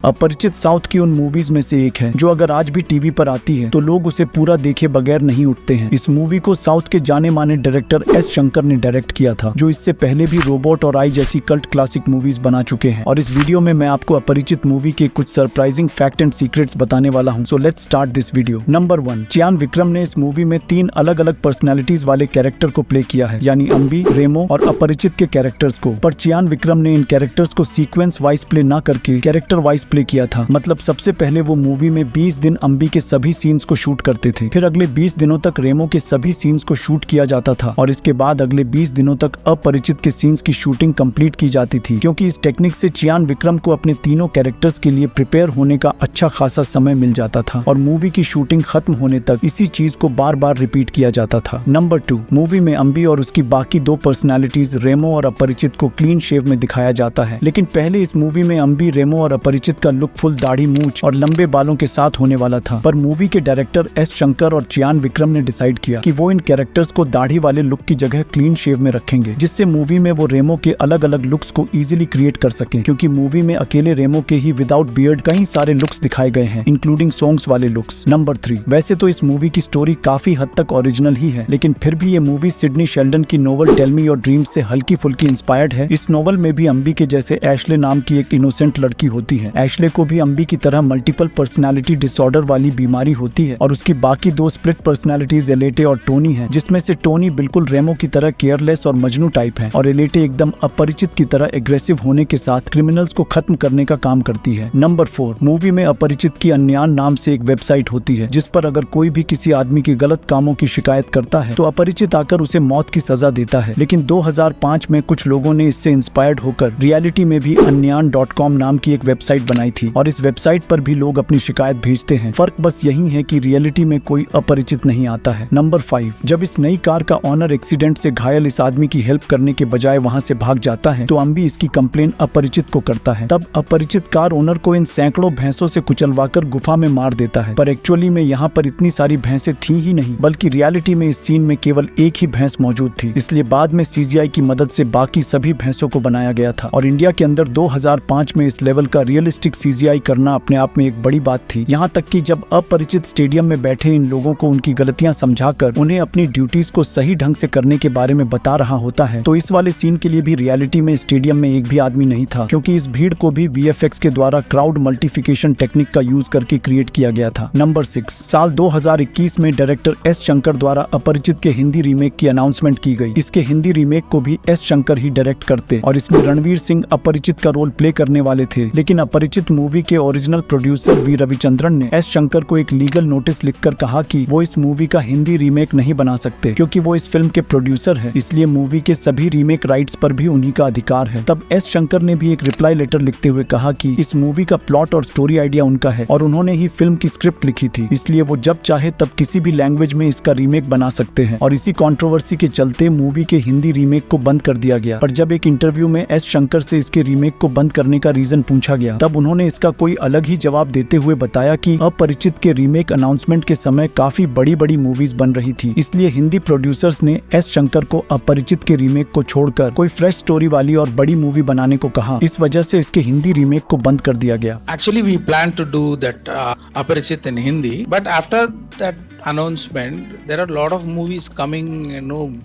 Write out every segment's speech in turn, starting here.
अपरिचित साउथ की उन मूवीज में से एक है जो अगर आज भी टीवी पर आती है तो लोग उसे पूरा देखे बगैर नहीं उठते हैं। इस मूवी को साउथ के जाने माने डायरेक्टर एस शंकर ने डायरेक्ट किया था, जो इससे पहले भी रोबोट और आई जैसी कल्ट क्लासिक मूवीज बना चुके हैं। और इस वीडियो में मैं आपको अपरिचित मूवी के कुछ सरप्राइजिंग फैक्ट एंड सीक्रेट्स बताने वाला हूँ। So let's start this video. Number 1, Chiyaan Vikram ने इस मूवी में 3 अलग अलग पर्सनैलिटीज वाले कैरेक्टर को प्ले किया है, यानी अम्बी, रेमो और अपरिचित के कैरेक्टर्स को। पर चियान विक्रम ने इन कैरेक्टर्स को सीक्वेंस वाइज प्ले न करके कैरेक्टर वाइज प्ले किया था। मतलब सबसे पहले वो मूवी में 20 दिन अम्बी के सभी सीन्स को शूट करते थे, फिर अगले 20 दिनों तक रेमो के सभी सीन्स को शूट किया जाता था और इसके बाद अगले 20 दिनों तक अपरिचित के सीन्स की शूटिंग कंप्लीट की जाती थी, क्योंकि इस टेक्निक से चियान विक्रम को अपने तीनों कैरेक्टर्स के लिए प्रिपेयर होने का अच्छा खासा समय मिल जाता था और मूवी की शूटिंग खत्म होने तक इसी चीज को बार बार रिपीट किया जाता था। नंबर 2, मूवी में अम्बी और उसकी बाकी 2 पर्सनैलिटीज रेमो और अपरिचित को क्लीन शेव में दिखाया जाता है, लेकिन पहले इस मूवी में अम्बी, रेमो और अपरिचित का लुक फुल दाढ़ी, मूंछ और लंबे बालों के साथ होने वाला था। पर मूवी के डायरेक्टर एस शंकर और चियान विक्रम ने डिसाइड किया कि वो इन कैरेक्टर्स को दाढ़ी वाले लुक की जगह क्लीन शेव में रखेंगे, जिससे मूवी में वो रेमो के अलग अलग लुक्स को इजीली क्रिएट कर सकें, क्योंकि मूवी में अकेले रेमो के ही विदाउट बियर्ड कई सारे लुक्स दिखाए गए हैं, इंक्लूडिंग सॉन्ग्स वाले लुक्स। नंबर 3, वैसे तो इस मूवी की स्टोरी काफी हद तक ओरिजिनल ही है, लेकिन फिर भी ये मूवी सिडनी शेल्डन की novel Tell Me Your Dreams से हल्की फुल्की इंस्पायर्ड है। इस नोवेल में भी अम्बी के जैसे एशले नाम की एक इनोसेंट लड़की होती है। एशले को भी अम्बी की तरह मल्टीपल पर्सनालिटी डिसऑर्डर वाली बीमारी होती है और उसकी बाकी 2 स्प्लिट पर्सनालिटीज एलेटे और टोनी है, जिसमें से टोनी बिल्कुल रेमो की तरह केयरलेस और मजनू टाइप है और एलेटे एकदम अपरिचित की तरह एग्रेसिव होने के साथ क्रिमिनल्स को खत्म करने का काम करती है। नंबर 4, मूवी में अपरिचित की अन्यान नाम से एक वेबसाइट होती है, जिस पर अगर कोई भी किसी आदमी के गलत कामों की शिकायत करता है तो अपरिचित आकर उसे मौत की सजा देता है। लेकिन 2005 में कुछ लोगों ने इससे इंस्पायर्ड होकर रियलिटी में भी अन्यान.com नाम की एक वेबसाइट बनाई थी और इस वेबसाइट पर भी लोग अपनी शिकायत भेजते हैं। फर्क बस यही है कि रियलिटी में कोई अपरिचित नहीं आता है। नंबर 5, जब इस नई कार का ऑनर एक्सीडेंट से घायल इस आदमी की हेल्प करने के बजाय वहां से भाग जाता है तो अम्बी इसकी कंप्लेन अपरिचित को करता है। तब अपरिचित कार ओनर को इन सैकड़ों भैंसों से कुचलवाकर गुफा में मार देता है, पर एक्चुअली में यहाँ पर इतनी सारी भैंसें थी ही नहीं, बल्कि रियलिटी में इस सीन में केवल एक ही भैंस मौजूद थी, इसलिए बाद में CGI की मदद से बाकी सभी भैंसों को बनाया गया था। और इंडिया के अंदर 2005 में इस लेवल का रियलिस्टिक CGI करना अपने आप में एक बड़ी बात थी। यहाँ तक कि जब अपरिचित स्टेडियम में बैठे इन लोगों को उनकी गलतियां समझाकर उन्हें अपनी ड्यूटीज को सही ढंग से करने के बारे में बता रहा होता है, तो इस वाले सीन के लिए भी रियलिटी में स्टेडियम में एक भी आदमी नहीं था, क्योंकि इस भीड़ को भी VFX के द्वारा क्राउड मल्टीफिकेशन टेक्निक का यूज करके क्रिएट किया गया था। नंबर 6, साल 2021 में डायरेक्टर एस शंकर द्वारा अपरिचित के हिंदी रीमेक की अनाउंसमेंट की गई। इसके हिंदी रीमेक को भी एस शंकर ही डायरेक्ट करते और इसमें रणवीर सिंह अपरिचित का रोल प्ले करने वाले थे, लेकिन अपरिचित मूवी के ओरिजिनल प्रोड्यूसर वी रविचंद्रन ने एस शंकर को एक लीगल नोटिस लिखकर कहा कि वो इस मूवी का हिंदी रीमेक नहीं बना सकते, क्योंकि वो इस फिल्म के प्रोड्यूसर है, इसलिए मूवी के सभी रीमेक राइट्स पर भी उन्हीं का अधिकार है। तब एस शंकर ने भी एक रिप्लाई लेटर लिखते हुए कहा कि इस मूवी का प्लॉट और स्टोरी आइडिया उनका है और उन्होंने ही फिल्म की स्क्रिप्ट लिखी थी, इसलिए वो जब चाहे तब किसी भी लैंग्वेज में इसका रीमेक बना सकते हैं। और इसी कंट्रोवर्सी के चलते मूवी के हिंदी रीमेक को बंद कर दिया गया। पर जब एक इंटरव्यू में एस शंकर से इसके रीमेक को बंद करने का रीजन पूछा गया, तब उन्होंने इसका कोई अलग ही जवाब देते हुए बताया कि अपरिचित के रीमेक अनाउंसमेंट के समय काफी बड़ी मूवीज बन रही थी, इसलिए हिंदी प्रोड्यूसर्स ने एस शंकर को अपरिचित के रीमेक को छोड़कर कोई फ्रेश स्टोरी वाली और बड़ी मूवी बनाने को कहा। इस वजह से इसके हिंदी रीमेक को बंद कर दिया गया। Actually, we planned to do that Aparichit in Hindi, but after that announcement, there are a lot of movies coming,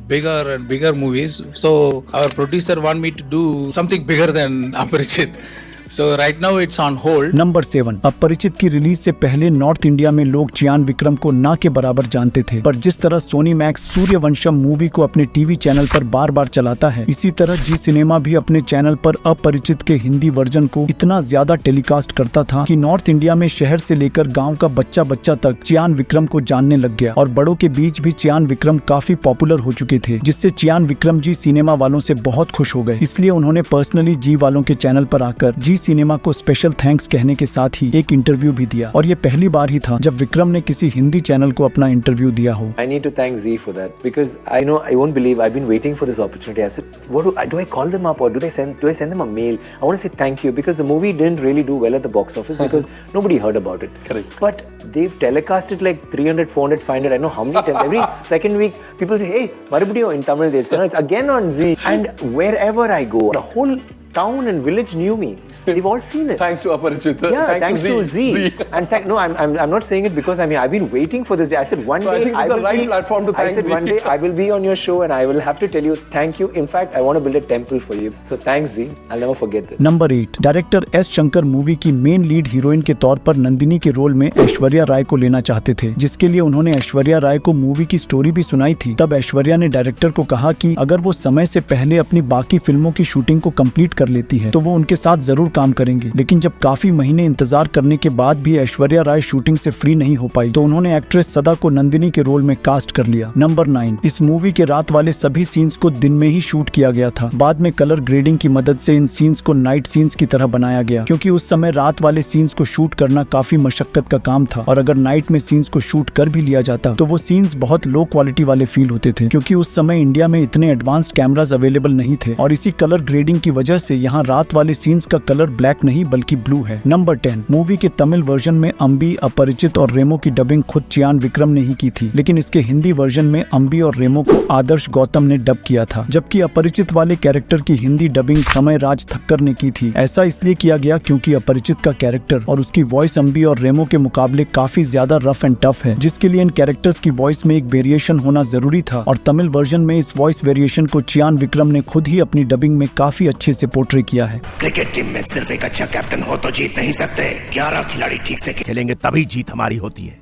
bigger and bigger movies. So our producer want me to do something bigger than Aparichit. So right now it's on hold. Number 7, अपरिचित की release से पहले north India में लोग चियान विक्रम को ना के बराबर जानते थे, पर जिस तरह सोनी मैक्स सूर्यवंशम मूवी को अपने टीवी चैनल पर बार बार चलाता है, इसी तरह जी सिनेमा भी अपने चैनल पर अपरिचित के हिंदी वर्जन को इतना ज्यादा टेलीकास्ट करता था कि नॉर्थ इंडिया में शहर से लेकर गाँव का बच्चा तक चियान विक्रम को जानने लग गया और बड़ों के बीच भी चियान विक्रम काफी पॉपुलर हो चुके थे, जिससे चियान विक्रम जी सिनेमा वालों से बहुत खुश हो गए। इसलिए उन्होंने पर्सनली जी वालों के चैनल पर आकर जी सिनेमा को स्पेशल थैंक्स कहने के साथ ही एक इंटरव्यू भी दिया और ये पहली बार ही था जब विक्रम ने किसी हिंदी चैनल को अपना इंटरव्यू दिया हो। I need to thank Z for that because I won't believe I've been waiting for this opportunity. I said, what do I call them up or do I send them a mail? I want to say thank you because the movie didn't really do well at the box office because nobody heard about it. Correct. But they've telecasted like 300, 400, 500. I know how many times. Every second week, people say, hey, Marubudio in Tamil. They say, it's again on Z. And wherever I go, the whole town and village knew me. They've all seen it. Thanks to Aparijit. Yeah, thanks to Z. And no, I'm not saying it because I've been waiting for this day. I said one So I day think this is the right platform to thank I said Z. one day I will be on your show and I will have to tell you thank you. In fact, I want to build a temple for you. So thanks Z. I'll never forget this. Number 8, director S Shankar movie की main lead heroine के तौर पर नंदिनी के role में ऐश्वर्या राय को लेना चाहते थे, जिसके लिए उन्होंने ऐश्वर्या राय को मूवी की स्टोरी भी सुनाई थी। तब ऐश्वर्या ने डायरेक्टर को कहा कि अगर वो समय से पहले अपनी बाकी फिल्मों की शूटिंग को कंप्लीट कर लेती है तो वो उनके साथ जरूर काम करेंगे। लेकिन जब काफी महीने इंतजार करने के बाद भी ऐश्वर्या राय शूटिंग से फ्री नहीं हो पाई तो उन्होंने एक्ट्रेस सदा को नंदिनी के रोल में कास्ट कर लिया। नंबर 9, इस मूवी के रात वाले सभी सीन्स को दिन में ही शूट किया गया था। बाद में कलर ग्रेडिंग की मदद से इन सीन्स को नाइट सीन्स की तरह बनाया गया, क्योंकि उस समय रात वाले सीन्स को शूट करना काफी मशक्कत का काम था और अगर नाइट में सीन्स को शूट कर भी लिया जाता तो वो सीन्स बहुत लो क्वालिटी वाले फील होते थे, क्योंकि उस समय इंडिया में इतने एडवांस्ड कैमरास अवेलेबल नहीं थे और इसी कलर ग्रेडिंग की वजह से यहाँ रात वाले सीन्स का कलर ब्लैक नहीं बल्कि ब्लू है। नंबर 10, मूवी के तमिल वर्जन में अम्बी, अपरिचित और रेमो की डबिंग खुद चियान विक्रम ने ही की थी, लेकिन इसके हिंदी वर्जन में अम्बी और रेमो को आदर्श गौतम ने डब किया था, जबकि अपरिचित वाले कैरेक्टर की हिंदी डबिंग समय राज ठक्कर ने की थी। ऐसा इसलिए किया गया क्योंकि अपरिचित का कैरेक्टर और उसकी वॉइस अम्बी और रेमो के मुकाबले काफी ज्यादा रफ एंड टफ है, जिसके लिए इन कैरेक्टर्स की वॉइस में एक वेरिएशन होना जरूरी था और तमिल वर्जन में इस वॉइस वेरिएशन को चियान विक्रम ने खुद ही अपनी डबिंग में काफी अच्छे से पोर्ट्रे किया है। क्रिकेट टीम में सिर्फ एक अच्छा कैप्टन हो तो जीत नहीं सकते, 11 खिलाड़ी ठीक से खेलेंगे तभी जीत हमारी होती है।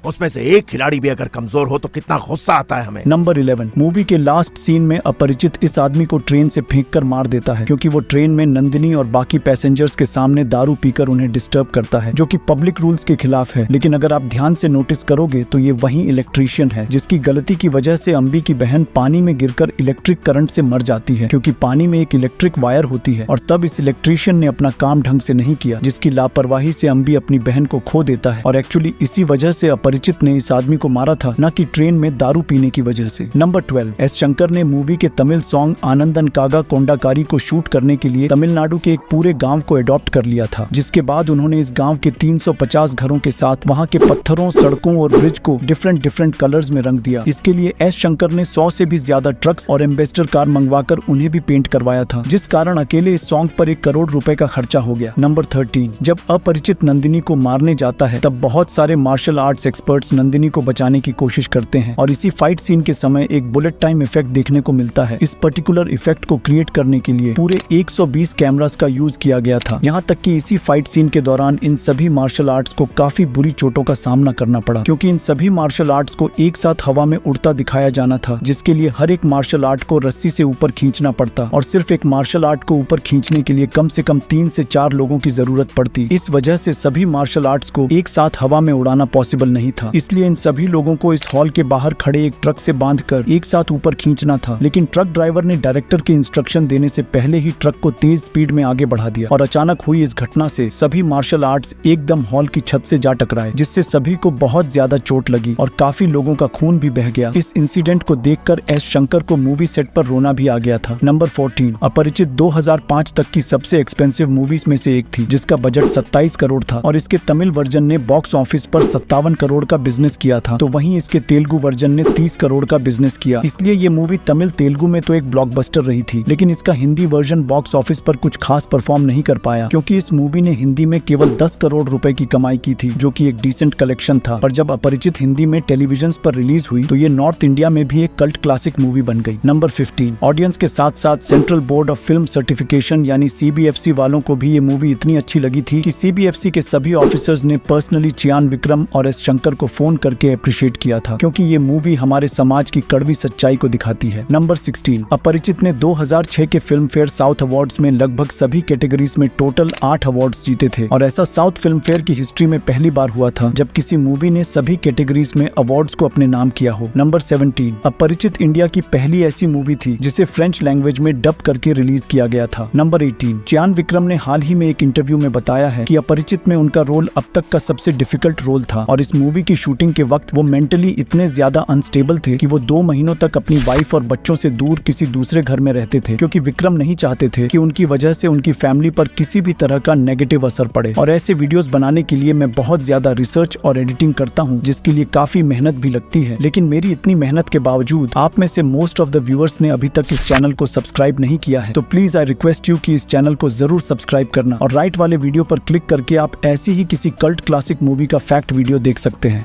उसमें से एक खिलाड़ी भी अगर कमजोर हो तो कितना गुस्सा आता है हमें। नंबर 11, मूवी के लास्ट सीन में अपरिचित इस आदमी को ट्रेन से फेंककर मार देता है, क्योंकि वो ट्रेन में नंदिनी और बाकी पैसेंजर्स के सामने दारू पीकर उन्हें डिस्टर्ब करता है, जो कि पब्लिक रूल्स के खिलाफ है। लेकिन अगर आप ध्यान से नोटिस करोगे तो ये वही इलेक्ट्रीशियन है जिसकी गलती की वजह से अम्बी की बहन पानी में गिरकर इलेक्ट्रिक करंट से मर जाती है, क्योंकि पानी में एक इलेक्ट्रिक वायर होती है और तब इस इलेक्ट्रीशियन ने अपना काम ढंग से नहीं किया, जिसकी लापरवाही से अम्बी अपनी बहन को खो देता है और एक्चुअली इसी वजह से अपरिचित ने इस आदमी को मारा था, न कि ट्रेन में दारू पीने की वजह से। नंबर 12, एस शंकर ने मूवी के तमिल सॉन्ग आनंदन कागा कोंडाकारी को शूट करने के लिए तमिलनाडु के एक पूरे गांव को अडॉप्ट कर लिया था, जिसके बाद उन्होंने इस गांव के 350 घरों के साथ वहां के पत्थरों, सड़कों और ब्रिज को डिफरेंट कलर्स में रंग दिया। इसके लिए एस शंकर ने 100 से भी ज्यादा ट्रक्स और एम्बेसडर कार मंगवाकर उन्हें भी पेंट करवाया था, जिस कारण अकेले इस सॉन्ग पर 1 करोड़ रुपए का खर्चा हो गया। नंबर 13, जब अपरिचित नंदिनी को मारने जाता है तब बहुत सारे मार्शल आर्ट्स एक्सपर्ट्स नंदिनी को बचाने की कोशिश करते हैं और इसी फाइट सीन के समय एक बुलेट टाइम इफेक्ट देखने को मिलता है। इस पर्टिकुलर इफेक्ट को क्रिएट करने के लिए पूरे 120 कैमरास का यूज किया गया था। यहाँ तक कि इसी फाइट सीन के दौरान इन सभी मार्शल आर्ट्स को काफी बुरी चोटों का सामना करना पड़ा, क्योंकि इन सभी मार्शल आर्ट्स को एक साथ हवा में उड़ता दिखाया जाना था, जिसके लिए हर एक मार्शल आर्ट को रस्सी से ऊपर खींचना पड़ता और सिर्फ एक मार्शल आर्ट को ऊपर खींचने के लिए कम से कम 3 से 4 लोगों की जरूरत पड़ती। इस वजह से सभी मार्शल आर्ट्स को एक साथ हवा में उड़ाना पॉसिबल नहीं था, इसलिए इन सभी लोगों को इस हॉल के बाहर खड़े एक ट्रक से बांधकर एक साथ ऊपर खींचना था। लेकिन ट्रक ड्राइवर ने डायरेक्टर के इंस्ट्रक्शन देने से पहले ही ट्रक को तेज स्पीड में आगे बढ़ा दिया और अचानक हुई इस घटना से सभी मार्शल आर्ट्स एकदम हॉल की छत से जा टकराए, जिससे सभी को बहुत ज्यादा चोट लगी और काफी लोगों का खून भी बह गया। इस इंसिडेंट को देखकर एस शंकर को मूवी सेट पर रोना भी आ गया था। नंबर 14, अपरिचित 2005 तक की सबसे एक्सपेंसिव मूवीज में से एक थी, जिसका बजट 27 करोड़ था और इसके तमिल वर्जन ने बॉक्स ऑफिस पर 57 करोड़ का बिजनेस किया था, तो वहीं इसके तेलुगु वर्जन ने 30 करोड़ का बिजनेस किया। इसलिए ये मूवी तमिल तेलुगु में तो एक ब्लॉकबस्टर रही थी, लेकिन इसका हिंदी वर्जन बॉक्स ऑफिस पर कुछ खास परफॉर्म नहीं कर पाया, क्योंकि इस मूवी ने हिंदी में केवल 10 करोड़ रुपए की कमाई की थी, जो कि एक डिसेंट कलेक्शन था। पर जब अपरिचित हिंदी में टेलीविजन पर रिलीज हुई तो ये नॉर्थ इंडिया में भी एक कल्ट क्लासिक मूवी बन गई। नंबर 15, ऑडियंस के साथ साथ central board of film certification यानी CBFC वालों को भी ये मूवी इतनी अच्छी लगी थी कि CBFC के सभी ऑफिसर्स ने पर्सनली चियान विक्रम और एस शंकर को फोन करके अप्रिशिएट किया था, क्योंकि ये मूवी हमारे समाज की कड़वी सच्चाई को दिखाती है। नंबर 16, अपरिचित ने 2006 के फिल्म फेयर साउथ अवार्ड्स में लगभग सभी कैटेगरीज में टोटल 8 अवार्ड्स जीते थे और ऐसा साउथ फिल्म फेयर की हिस्ट्री में पहली बार हुआ था जब किसी मूवी ने सभी कैटेगरीज में अवार्ड्स को अपने नाम किया हो। नंबर 17, अपरिचित इंडिया की पहली ऐसी मूवी थी जिसे फ्रेंच लैंग्वेज में डब करके रिलीज किया गया था। नंबर 18, चियान विक्रम ने हाल ही में एक इंटरव्यू में बताया है कि अपरिचित में उनका रोल अब तक का सबसे डिफिकल्ट रोल था और इस मूवी मूवी की शूटिंग के वक्त वो मेंटली इतने ज्यादा अनस्टेबल थे कि वो 2 महीनों तक अपनी वाइफ और बच्चों से दूर किसी दूसरे घर में रहते थे, क्योंकि विक्रम नहीं चाहते थे कि उनकी वजह से उनकी फैमिली पर किसी भी तरह का नेगेटिव असर पड़े। और ऐसे वीडियोस बनाने के लिए मैं बहुत ज्यादा रिसर्च और एडिटिंग करता हूँ, जिसके लिए काफी मेहनत भी लगती है। लेकिन मेरी इतनी मेहनत के बावजूद आप में से मोस्ट ऑफ द व्यूअर्स ने अभी तक इस चैनल को सब्सक्राइब नहीं किया है, तो प्लीज आई रिक्वेस्ट यू कि इस चैनल को जरूर सब्सक्राइब करना और राइट वाले वीडियो पर क्लिक करके आप ऐसी ही किसी कल्ट क्लासिक मूवी का फैक्ट वीडियो देख सकते हैं।